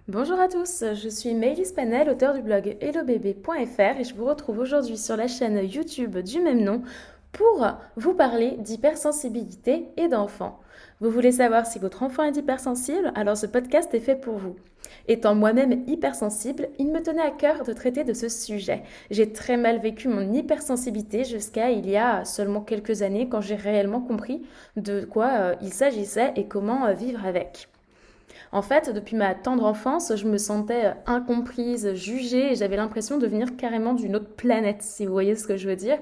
Bonjour à tous, je suis Maëlys Panel, auteure du blog hellobébé.fr et je vous retrouve aujourd'hui sur la chaîne YouTube du même nom pour vous parler d'hypersensibilité et d'enfants. Vous voulez savoir si votre enfant est hypersensible? Alors ce podcast est fait pour vous. Étant moi-même hypersensible, il me tenait à cœur de traiter de ce sujet. J'ai très mal vécu mon hypersensibilité jusqu'à il y a seulement quelques années quand j'ai réellement compris de quoi il s'agissait et comment vivre avec. En fait, depuis ma tendre enfance, je me sentais incomprise, jugée et j'avais l'impression de venir carrément d'une autre planète, si vous voyez ce que je veux dire.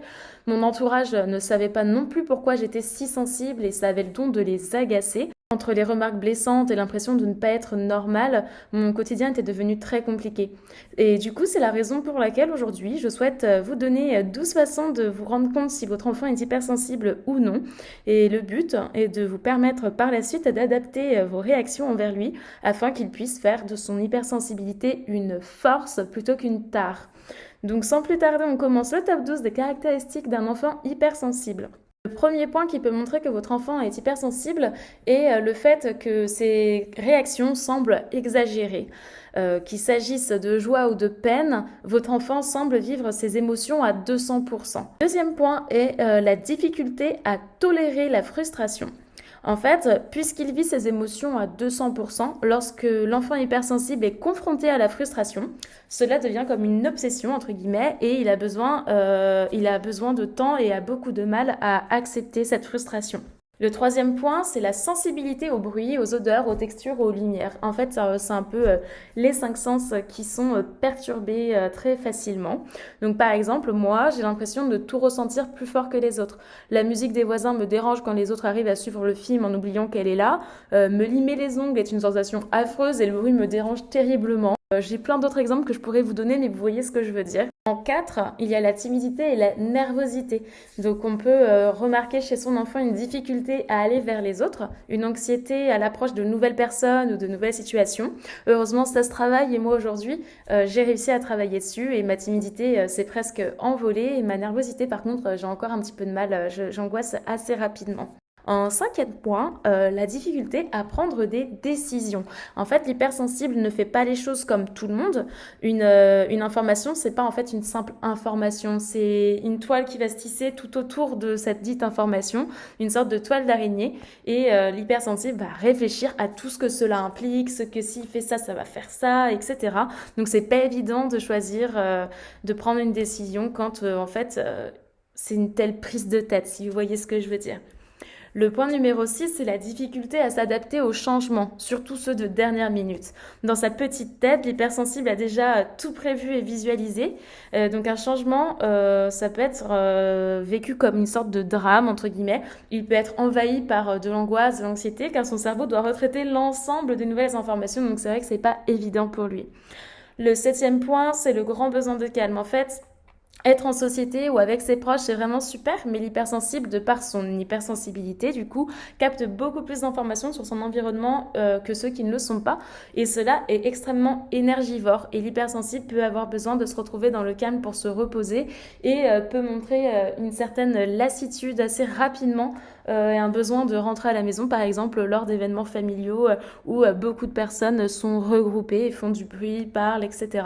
Mon entourage ne savait pas non plus pourquoi j'étais si sensible et ça avait le don de les agacer. Entre les remarques blessantes et l'impression de ne pas être normale, mon quotidien était devenu très compliqué. Et du coup, c'est la raison pour laquelle aujourd'hui, je souhaite vous donner 12 façons de vous rendre compte si votre enfant est hypersensible ou non. Et le but est de vous permettre par la suite d'adapter vos réactions envers lui afin qu'il puisse faire de son hypersensibilité une force plutôt qu'une tare. Donc sans plus tarder, on commence le top 12 des caractéristiques d'un enfant hypersensible. Le premier point qui peut montrer que votre enfant est hypersensible est le fait que ses réactions semblent exagérées. Qu'il s'agisse de joie ou de peine, votre enfant semble vivre ses émotions à 200%. Deuxième point est la difficulté à tolérer la frustration. En fait, puisqu'il vit ses émotions à 200%, lorsque l'enfant hypersensible est confronté à la frustration, cela devient comme une obsession, entre guillemets, et il a besoin de temps et a beaucoup de mal à accepter cette frustration. Le troisième point, c'est la sensibilité au bruit, aux odeurs, aux textures, aux lumières. En fait, c'est un peu les cinq sens qui sont perturbés très facilement. Donc, par exemple, moi, j'ai l'impression de tout ressentir plus fort que les autres. La musique des voisins me dérange quand les autres arrivent à suivre le film en oubliant qu'elle est là. Me limer les ongles est une sensation affreuse et le bruit me dérange terriblement. J'ai plein d'autres exemples que je pourrais vous donner, mais vous voyez ce que je veux dire. En 4, il y a la timidité et la nervosité. Donc on peut remarquer chez son enfant une difficulté à aller vers les autres, une anxiété à l'approche de nouvelles personnes ou de nouvelles situations. Heureusement, ça se travaille et moi aujourd'hui, j'ai réussi à travailler dessus et ma timidité s'est presque envolée et ma nervosité par contre, j'ai encore un petit peu de mal, j'angoisse assez rapidement. En cinquième point, la difficulté à prendre des décisions. En fait, l'hypersensible ne fait pas les choses comme tout le monde. Une information, c'est pas en fait une simple information, c'est une toile qui va se tisser tout autour de cette dite information, une sorte de toile d'araignée. Et l'hypersensible va réfléchir à tout ce que cela implique, ce que s'il fait ça, ça va faire ça, etc. Donc c'est pas évident de choisir, de prendre une décision quand en fait c'est une telle prise de tête, si vous voyez ce que je veux dire. Le point numéro 6, c'est la difficulté à s'adapter aux changements, surtout ceux de dernière minute. Dans sa petite tête, l'hypersensible a déjà tout prévu et visualisé. Donc un changement, ça peut être vécu comme une sorte de drame, entre guillemets. Il peut être envahi par de l'angoisse, de l'anxiété, car son cerveau doit retraiter l'ensemble des nouvelles informations. Donc c'est vrai que c'est pas évident pour lui. Le septième point, c'est le grand besoin de calme. En fait, être en société ou avec ses proches, c'est vraiment super, mais l'hypersensible, de par son hypersensibilité, du coup, capte beaucoup plus d'informations sur son environnement que ceux qui ne le sont pas. Et cela est extrêmement énergivore. Et l'hypersensible peut avoir besoin de se retrouver dans le calme pour se reposer et peut montrer une certaine lassitude assez rapidement et un besoin de rentrer à la maison, par exemple, lors d'événements familiaux où beaucoup de personnes sont regroupées et font du bruit, parlent, etc.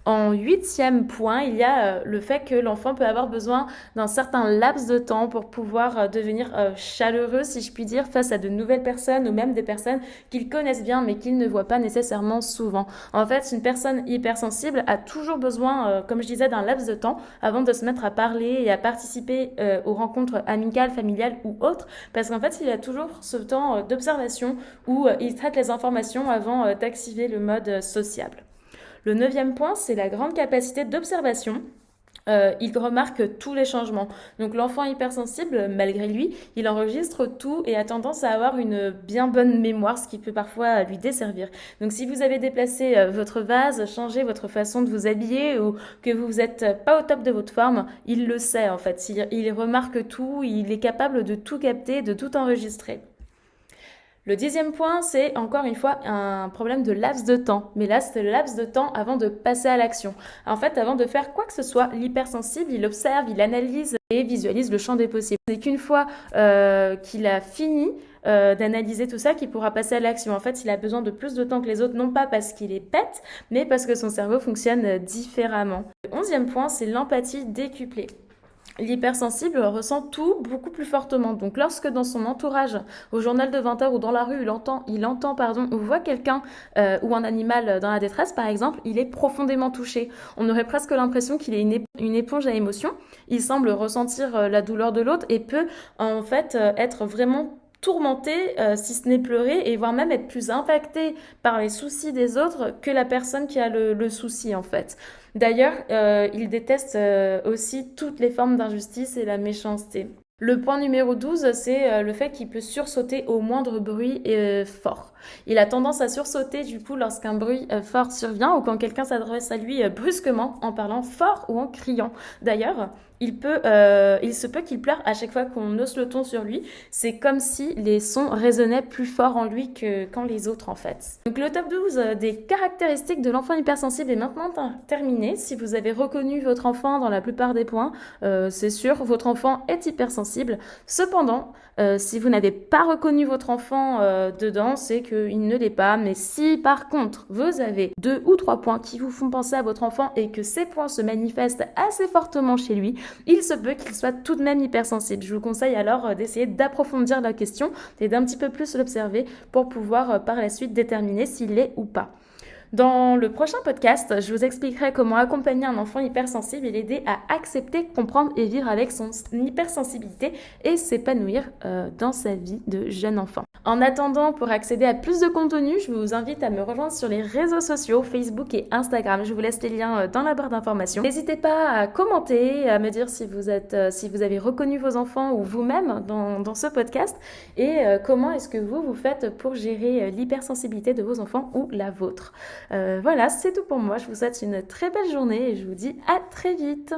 En huitième point, il y a le fait que l'enfant peut avoir besoin d'un certain laps de temps pour pouvoir devenir chaleureux, si je puis dire, face à de nouvelles personnes ou même des personnes qu'il connaissent bien mais qu'il ne voit pas nécessairement souvent. En fait, une personne hypersensible a toujours besoin, comme je disais, d'un laps de temps avant de se mettre à parler et à participer aux rencontres amicales, familiales ou autres, parce qu'en fait, il a toujours ce temps d'observation où il traite les informations avant d'activer le mode sociable. Le neuvième point, c'est la grande capacité d'observation. Il remarque tous les changements. Donc l'enfant hypersensible, malgré lui, il enregistre tout et a tendance à avoir une bien bonne mémoire, ce qui peut parfois lui desservir. Donc si vous avez déplacé votre vase, changé votre façon de vous habiller ou que vous n'êtes pas au top de votre forme, il le sait en fait. Il remarque tout, il est capable de tout capter, de tout enregistrer. Le 10e point, c'est encore une fois un problème de laps de temps. Mais là, c'est le laps de temps avant de passer à l'action. En fait, avant de faire quoi que ce soit, l'hypersensible, il observe, il analyse et visualise le champ des possibles. C'est qu'une fois qu'il a fini d'analyser tout ça qu'il pourra passer à l'action. En fait, il a besoin de plus de temps que les autres, non pas parce qu'il est bête, mais parce que son cerveau fonctionne différemment. Le 11e point, c'est l'empathie décuplée. L'hypersensible ressent tout beaucoup plus fortement. Donc lorsque dans son entourage, au journal de 20 heures ou dans la rue, ou voit quelqu'un ou un animal dans la détresse par exemple, il est profondément touché. On aurait presque l'impression qu'il est une éponge à émotions. Il semble ressentir la douleur de l'autre et peut en fait être vraiment tourmenté, si ce n'est pleurer, et voire même être plus impacté par les soucis des autres que la personne qui a le souci en fait. D'ailleurs, il déteste aussi toutes les formes d'injustice et la méchanceté. Le point numéro 12, c'est le fait qu'il peut sursauter au moindre bruit fort. Il a tendance à sursauter du coup lorsqu'un bruit fort survient ou quand quelqu'un s'adresse à lui brusquement en parlant fort ou en criant. D'ailleurs, il se peut qu'il pleure à chaque fois qu'on hausse le ton sur lui. C'est comme si les sons résonnaient plus fort en lui qu'en les autres en fait. Donc le top 12 des caractéristiques de l'enfant hypersensible est maintenant terminé. Si vous avez reconnu votre enfant dans la plupart des points, c'est sûr, votre enfant est hypersensible. Cependant, si vous n'avez pas reconnu votre enfant dedans, c'est qu'il ne l'est pas. Mais si par contre, vous avez 2 ou 3 points qui vous font penser à votre enfant et que ces points se manifestent assez fortement chez lui, il se peut qu'il soit tout de même hypersensible. Je vous conseille alors d'essayer d'approfondir la question et d'un petit peu plus l'observer pour pouvoir par la suite déterminer s'il l'est ou pas. Dans le prochain podcast, je vous expliquerai comment accompagner un enfant hypersensible et l'aider à accepter, comprendre et vivre avec son hypersensibilité et s'épanouir dans sa vie de jeune enfant. En attendant, pour accéder à plus de contenu, je vous invite à me rejoindre sur les réseaux sociaux, Facebook et Instagram. Je vous laisse les liens dans la barre d'informations. N'hésitez pas à commenter, à me dire si vous avez reconnu vos enfants ou vous-même dans ce podcast et comment est-ce que vous faites pour gérer l'hypersensibilité de vos enfants ou la vôtre. Voilà, c'est tout pour moi. Je vous souhaite une très belle journée et je vous dis à très vite.